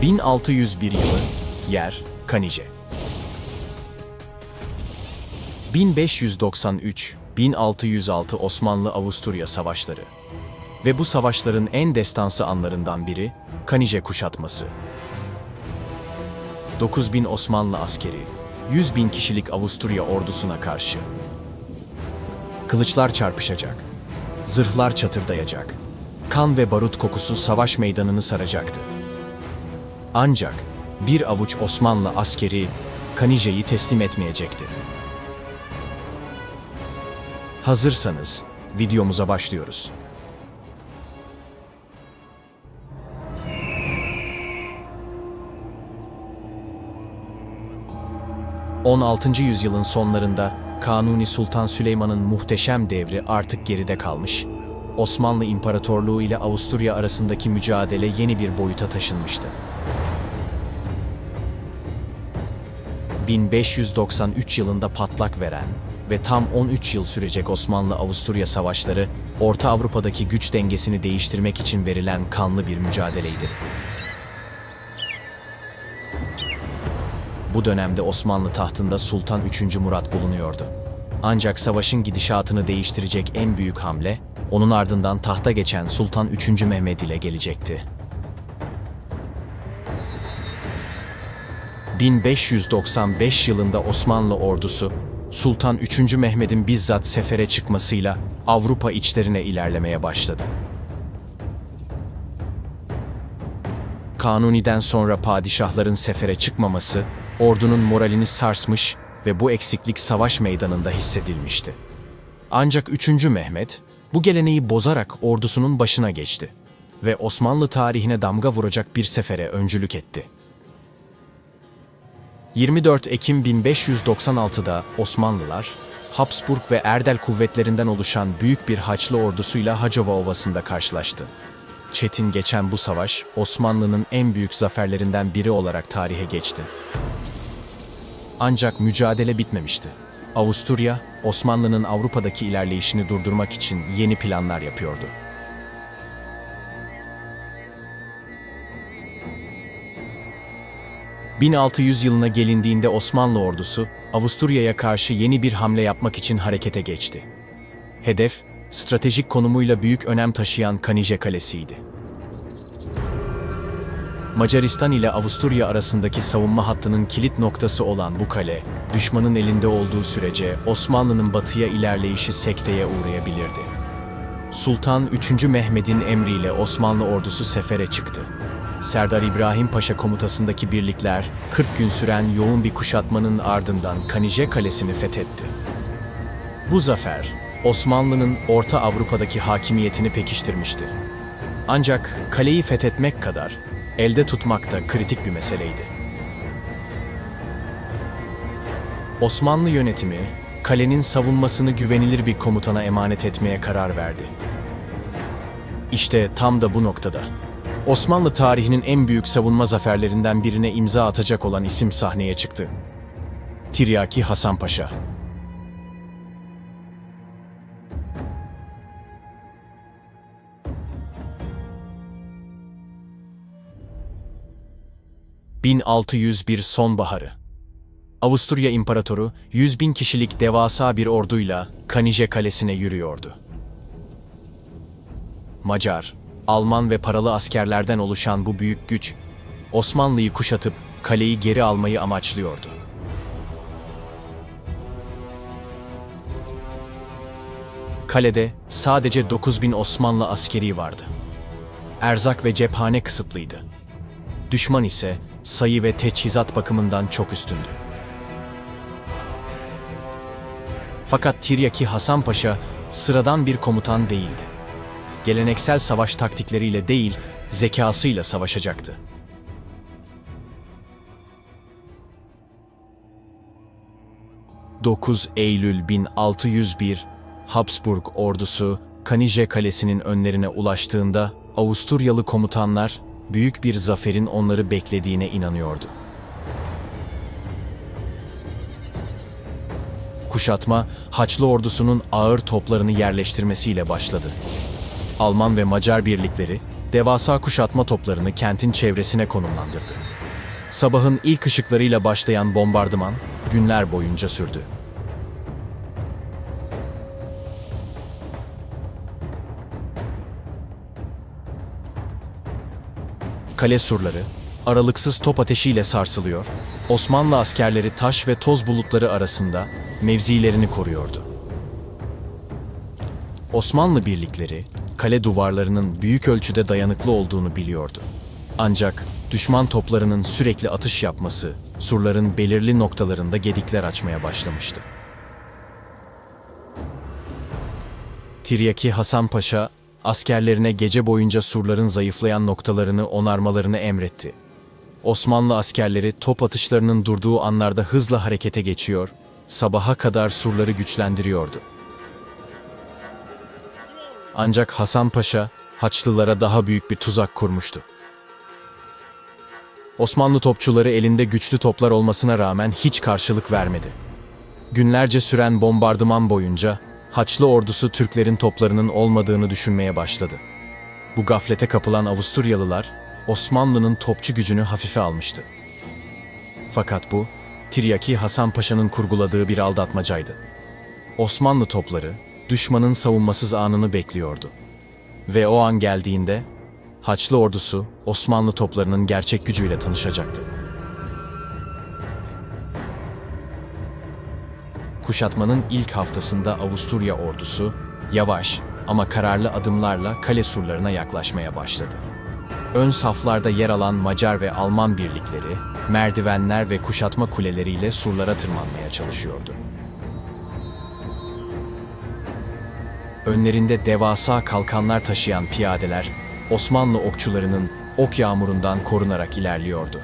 1601 yılı, yer, Kanije. 1593-1606 Osmanlı-Avusturya Savaşları ve bu savaşların en destansı anlarından biri, Kanije kuşatması. 9.000 Osmanlı askeri, 100.000 kişilik Avusturya ordusuna karşı. Kılıçlar çarpışacak, zırhlar çatırdayacak, kan ve barut kokusu savaş meydanını saracaktı. Ancak bir avuç Osmanlı askeri Kanije'yi teslim etmeyecekti. Hazırsanız videomuza başlıyoruz. ...16. yüzyılın sonlarında Kanuni Sultan Süleyman'ın muhteşem devri artık geride kalmış, Osmanlı İmparatorluğu ile Avusturya arasındaki mücadele yeni bir boyuta taşınmıştı. 1593 yılında patlak veren ve tam 13 yıl sürecek Osmanlı-Avusturya savaşları, Orta Avrupa'daki güç dengesini değiştirmek için verilen kanlı bir mücadeleydi. Bu dönemde Osmanlı tahtında Sultan III. Murat bulunuyordu. Ancak savaşın gidişatını değiştirecek en büyük hamle, onun ardından tahta geçen Sultan III. Mehmed ile gelecekti. 1595 yılında Osmanlı ordusu, Sultan III. Mehmed'in bizzat sefere çıkmasıyla Avrupa içlerine ilerlemeye başladı. Kanuni'den sonra padişahların sefere çıkmaması, ordunun moralini sarsmış ve bu eksiklik savaş meydanında hissedilmişti. Ancak III. Mehmed, bu geleneği bozarak ordusunun başına geçti ve Osmanlı tarihine damga vuracak bir sefere öncülük etti. 24 Ekim 1596'da Osmanlılar, Habsburg ve Erdel kuvvetlerinden oluşan büyük bir Haçlı ordusuyla Hacova Ovası'nda karşılaştı. Çetin geçen bu savaş, Osmanlı'nın en büyük zaferlerinden biri olarak tarihe geçti. Ancak mücadele bitmemişti. Avusturya, Osmanlı'nın Avrupa'daki ilerleyişini durdurmak için yeni planlar yapıyordu. ...1600 yılına gelindiğinde Osmanlı ordusu, Avusturya'ya karşı yeni bir hamle yapmak için harekete geçti. Hedef, stratejik konumuyla büyük önem taşıyan Kanije Kalesi'ydi. Macaristan ile Avusturya arasındaki savunma hattının kilit noktası olan bu kale, düşmanın elinde olduğu sürece Osmanlı'nın batıya ilerleyişi sekteye uğrayabilirdi. Sultan III. Mehmed'in emriyle Osmanlı ordusu sefere çıktı. Serdar İbrahim Paşa komutasındaki birlikler, 40 gün süren yoğun bir kuşatmanın ardından Kanije Kalesi'ni fethetti. Bu zafer, Osmanlı'nın Orta Avrupa'daki hakimiyetini pekiştirmişti. Ancak kaleyi fethetmek kadar, elde tutmak da kritik bir meseleydi. Osmanlı yönetimi, kalenin savunmasını güvenilir bir komutana emanet etmeye karar verdi. İşte tam da bu noktada, Osmanlı tarihinin en büyük savunma zaferlerinden birine imza atacak olan isim sahneye çıktı. Tiryaki Hasan Paşa. ...1601 sonbaharı. Avusturya İmparatoru 100.000 kişilik devasa bir orduyla Kanije Kalesi'ne yürüyordu. Macar, Alman ve paralı askerlerden oluşan bu büyük güç, Osmanlı'yı kuşatıp kaleyi geri almayı amaçlıyordu. Kalede sadece 9.000 Osmanlı askeri vardı. Erzak ve cephane kısıtlıydı. Düşman ise sayı ve teçhizat bakımından çok üstündü. Fakat Tiryaki Hasan Paşa sıradan bir komutan değildi. Geleneksel savaş taktikleriyle değil, zekasıyla savaşacaktı. ...9 Eylül 1601, Habsburg ordusu Kanije Kalesi'nin önlerine ulaştığında Avusturyalı komutanlar büyük bir zaferin onları beklediğine inanıyordu. Kuşatma, Haçlı ordusunun ağır toplarını yerleştirmesiyle başladı. Alman ve Macar birlikleri, devasa kuşatma toplarını kentin çevresine konumlandırdı. Sabahın ilk ışıklarıyla başlayan bombardıman günler boyunca sürdü. Kale surları aralıksız top ateşiyle sarsılıyor, Osmanlı askerleri taş ve toz bulutları arasında mevzilerini koruyordu. Osmanlı birlikleri, kale duvarlarının büyük ölçüde dayanıklı olduğunu biliyordu. Ancak düşman toplarının sürekli atış yapması, surların belirli noktalarında gedikler açmaya başlamıştı. Tiryaki Hasan Paşa, askerlerine gece boyunca surların zayıflayan noktalarını onarmalarını emretti. Osmanlı askerleri top atışlarının durduğu anlarda hızla harekete geçiyor, sabaha kadar surları güçlendiriyordu. Ancak Hasan Paşa, Haçlılara daha büyük bir tuzak kurmuştu. Osmanlı topçuları elinde güçlü toplar olmasına rağmen hiç karşılık vermedi. Günlerce süren bombardıman boyunca Haçlı ordusu Türklerin toplarının olmadığını düşünmeye başladı. Bu gaflete kapılan Avusturyalılar, Osmanlı'nın topçu gücünü hafife almıştı. Fakat bu, Tiryaki Hasan Paşa'nın kurguladığı bir aldatmacaydı. Osmanlı topları, düşmanın savunmasız anını bekliyordu. Ve o an geldiğinde, Haçlı ordusu, Osmanlı toplarının gerçek gücüyle tanışacaktı. Kuşatmanın ilk haftasında Avusturya ordusu, yavaş ama kararlı adımlarla kale surlarına yaklaşmaya başladı. Ön saflarda yer alan Macar ve Alman birlikleri, merdivenler ve kuşatma kuleleriyle surlara tırmanmaya çalışıyordu. Önlerinde devasa kalkanlar taşıyan piyadeler, Osmanlı okçularının ok yağmurundan korunarak ilerliyordu.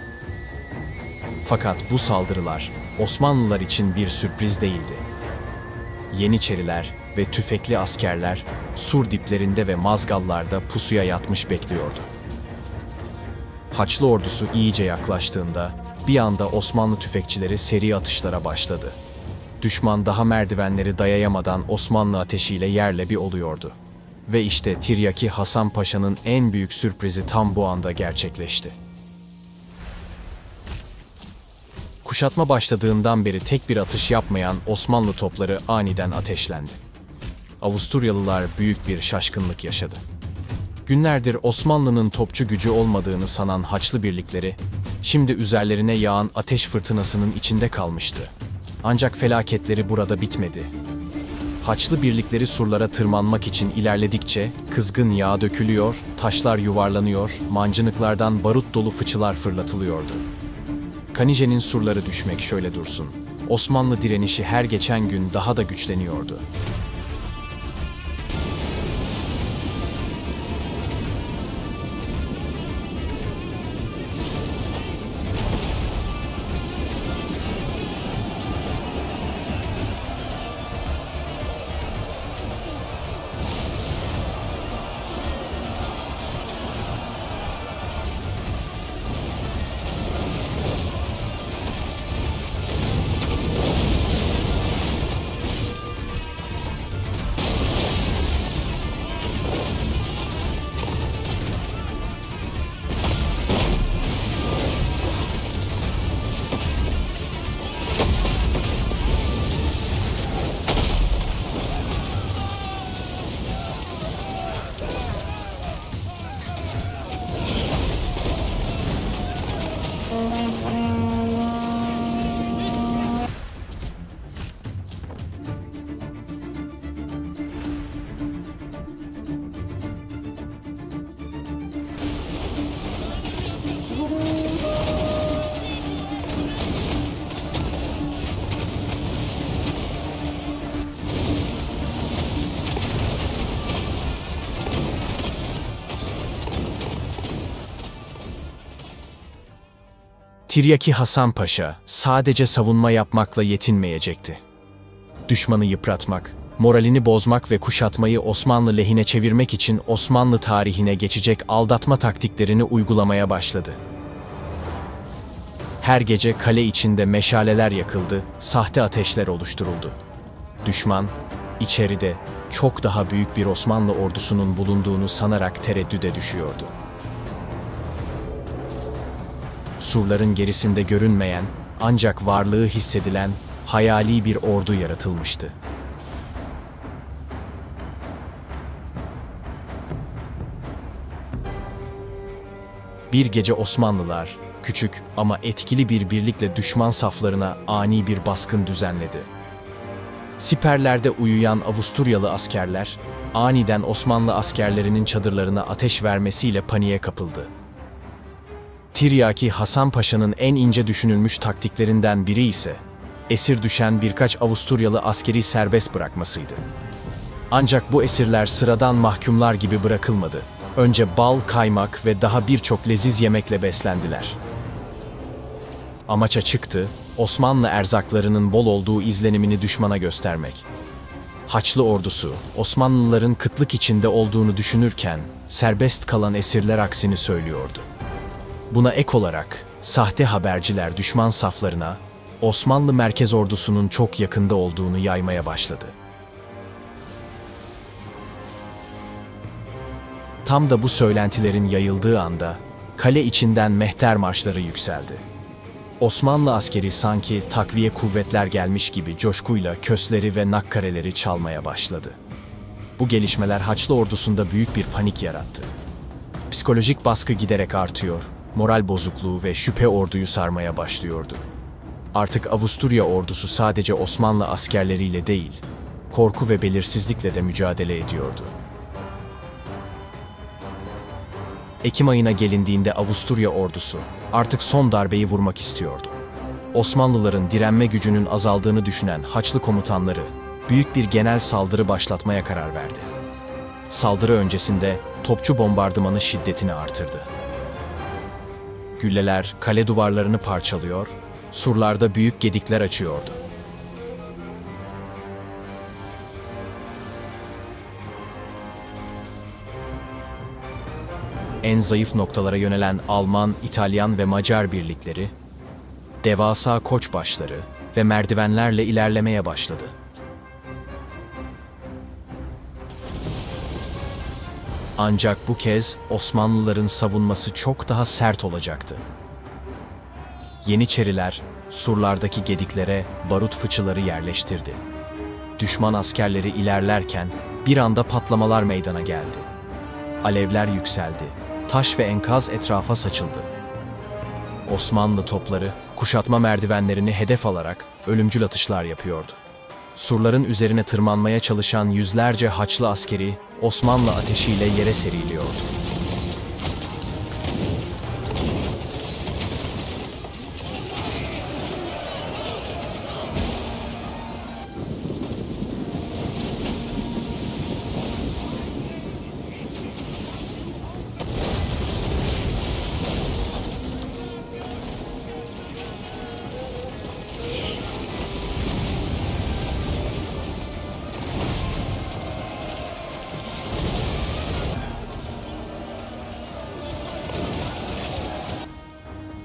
Fakat bu saldırılar, Osmanlılar için bir sürpriz değildi. Yeniçeriler ve tüfekli askerler, sur diplerinde ve mazgallarda pusuya yatmış bekliyordu. Haçlı ordusu iyice yaklaştığında, bir anda Osmanlı tüfekçileri seri atışlara başladı. Düşman daha merdivenleri dayayamadan Osmanlı ateşiyle yerle bir oluyordu. Ve işte Tiryaki Hasan Paşa'nın en büyük sürprizi tam bu anda gerçekleşti. Kuşatma başladığından beri tek bir atış yapmayan Osmanlı topları aniden ateşlendi. Avusturyalılar büyük bir şaşkınlık yaşadı. Günlerdir Osmanlı'nın topçu gücü olmadığını sanan Haçlı birlikleri, şimdi üzerlerine yağan ateş fırtınasının içinde kalmıştı. Ancak felaketleri burada bitmedi. Haçlı birlikleri surlara tırmanmak için ilerledikçe kızgın yağ dökülüyor, taşlar yuvarlanıyor, mancınıklardan barut dolu fıçılar fırlatılıyordu. Kanice'nin surları düşmek şöyle dursun, Osmanlı direnişi her geçen gün daha da güçleniyordu. Tiryaki Hasan Paşa sadece savunma yapmakla yetinmeyecekti. Düşmanı yıpratmak, moralini bozmak ve kuşatmayı Osmanlı lehine çevirmek için Osmanlı tarihine geçecek aldatma taktiklerini uygulamaya başladı. Her gece kale içinde meşaleler yakıldı, sahte ateşler oluşturuldu. Düşman, içeride, çok daha büyük bir Osmanlı ordusunun bulunduğunu sanarak tereddüde düşüyordu. Surların gerisinde görünmeyen, ancak varlığı hissedilen hayali bir ordu yaratılmıştı. Bir gece Osmanlılar, küçük ama etkili bir birlikle düşman saflarına ani bir baskın düzenledi. Siperlerde uyuyan Avusturyalı askerler, aniden Osmanlı askerlerinin çadırlarına ateş vermesiyle paniğe kapıldı. Tiryaki Hasan Paşa'nın en ince düşünülmüş taktiklerinden biri ise, esir düşen birkaç Avusturyalı askeri serbest bırakmasıydı. Ancak bu esirler sıradan mahkumlar gibi bırakılmadı. Önce bal, kaymak ve daha birçok leziz yemekle beslendiler. Amaç açıktı, Osmanlı erzaklarının bol olduğu izlenimini düşmana göstermek. Haçlı ordusu, Osmanlıların kıtlık içinde olduğunu düşünürken, serbest kalan esirler aksini söylüyordu. Buna ek olarak, sahte haberciler düşman saflarına, Osmanlı merkez ordusunun çok yakında olduğunu yaymaya başladı. Tam da bu söylentilerin yayıldığı anda, kale içinden mehter marşları yükseldi. Osmanlı askeri sanki takviye kuvvetler gelmiş gibi coşkuyla kösleri ve nakkareleri çalmaya başladı. Bu gelişmeler Haçlı ordusunda büyük bir panik yarattı. Psikolojik baskı giderek artıyor, moral bozukluğu ve şüphe orduyu sarmaya başlıyordu. Artık Avusturya ordusu sadece Osmanlı askerleriyle değil, korku ve belirsizlikle de mücadele ediyordu. Ekim ayına gelindiğinde Avusturya ordusu artık son darbeyi vurmak istiyordu. Osmanlıların direnme gücünün azaldığını düşünen Haçlı komutanları büyük bir genel saldırı başlatmaya karar verdi. Saldırı öncesinde topçu bombardımanı şiddetini artırdı. Gülleler kale duvarlarını parçalıyor, surlarda büyük gedikler açıyordu. En zayıf noktalara yönelen Alman, İtalyan ve Macar birlikleri, devasa koçbaşları ve merdivenlerle ilerlemeye başladı. Ancak bu kez Osmanlıların savunması çok daha sert olacaktı. Yeniçeriler, surlardaki gediklere barut fıçıları yerleştirdi. Düşman askerleri ilerlerken bir anda patlamalar meydana geldi. Alevler yükseldi, taş ve enkaz etrafa saçıldı. Osmanlı topları, kuşatma merdivenlerini hedef alarak ölümcül atışlar yapıyordu. Surların üzerine tırmanmaya çalışan yüzlerce Haçlı askeri, Osmanlı ateşiyle yere seriliyordu.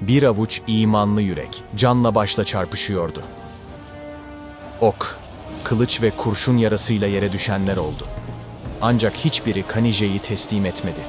Bir avuç imanlı yürek, canla başla çarpışıyordu. Ok, kılıç ve kurşun yarasıyla yere düşenler oldu. Ancak hiçbiri Kanije'yi teslim etmedi.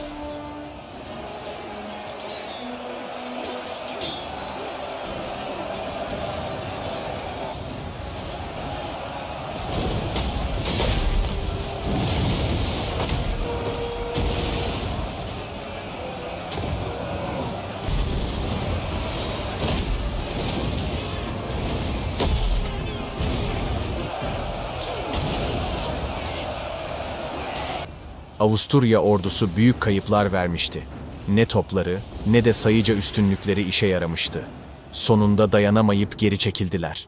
Avusturya ordusu büyük kayıplar vermişti. Ne topları, ne de sayıca üstünlükleri işe yaramıştı. Sonunda dayanamayıp geri çekildiler.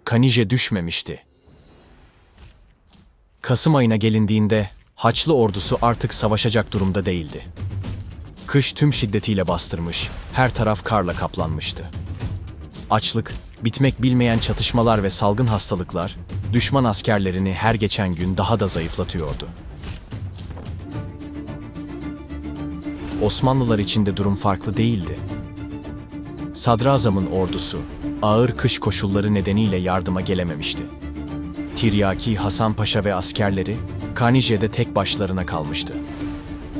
Kanije düşmemişti. Kasım ayına gelindiğinde Haçlı ordusu artık savaşacak durumda değildi. Kış tüm şiddetiyle bastırmış, her taraf karla kaplanmıştı. Açlık, bitmek bilmeyen çatışmalar ve salgın hastalıklar, düşman askerlerini her geçen gün daha da zayıflatıyordu. Osmanlılar için de durum farklı değildi. Sadrazam'ın ordusu, ağır kış koşulları nedeniyle yardıma gelememişti. Tiryaki Hasan Paşa ve askerleri, Kanije'de tek başlarına kalmıştı.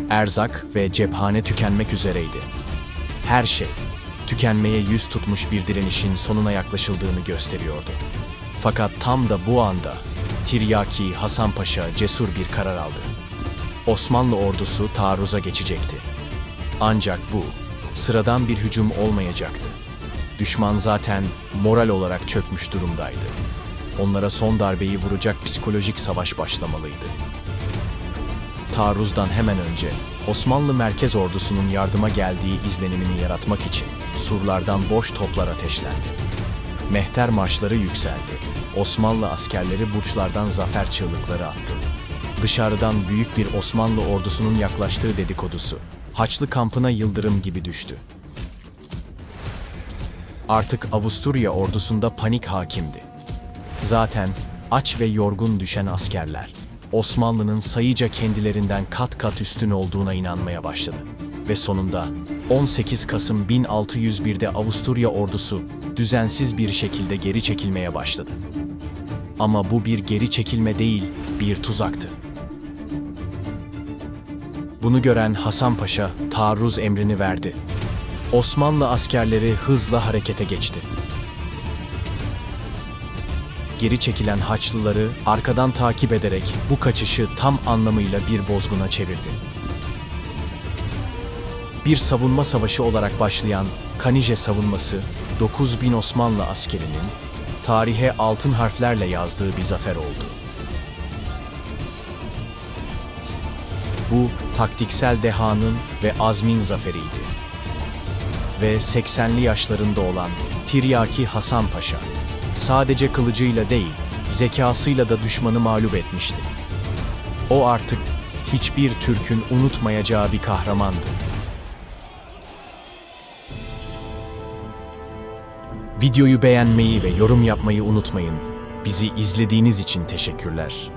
Erzak ve cephane tükenmek üzereydi. Her şey, tükenmeye yüz tutmuş bir direnişin sonuna yaklaşıldığını gösteriyordu. Fakat tam da bu anda Tiryaki Hasan Paşa cesur bir karar aldı. Osmanlı ordusu taarruza geçecekti. Ancak bu, sıradan bir hücum olmayacaktı. Düşman zaten moral olarak çökmüş durumdaydı. Onlara son darbeyi vuracak psikolojik savaş başlamalıydı. Taarruzdan hemen önce Osmanlı merkez ordusunun yardıma geldiği izlenimini yaratmak için surlardan boş toplar ateşlendi. Mehter marşları yükseldi. Osmanlı askerleri burçlardan zafer çığlıkları attı. Dışarıdan büyük bir Osmanlı ordusunun yaklaştığı dedikodusu Haçlı kampına yıldırım gibi düştü. Artık Avusturya ordusunda panik hakimdi. Zaten aç ve yorgun düşen askerler, Osmanlı'nın sayıca kendilerinden kat kat üstün olduğuna inanmaya başladı. Ve sonunda 18 Kasım 1601'de Avusturya ordusu düzensiz bir şekilde geri çekilmeye başladı. Ama bu bir geri çekilme değil, bir tuzaktı. Bunu gören Hasan Paşa taarruz emrini verdi. Osmanlı askerleri hızla harekete geçti. Geri çekilen Haçlıları arkadan takip ederek bu kaçışı tam anlamıyla bir bozguna çevirdi. Bir savunma savaşı olarak başlayan Kanije savunması, 9.000 Osmanlı askerinin tarihe altın harflerle yazdığı bir zafer oldu. Bu, taktiksel dehanın ve azmin zaferiydi. Ve 80'li yaşlarında olan Tiryaki Hasan Paşa, sadece kılıcıyla değil, zekasıyla da düşmanı mağlup etmişti. O artık hiçbir Türk'ün unutmayacağı bir kahramandı. Videoyu beğenmeyi ve yorum yapmayı unutmayın. Bizi izlediğiniz için teşekkürler.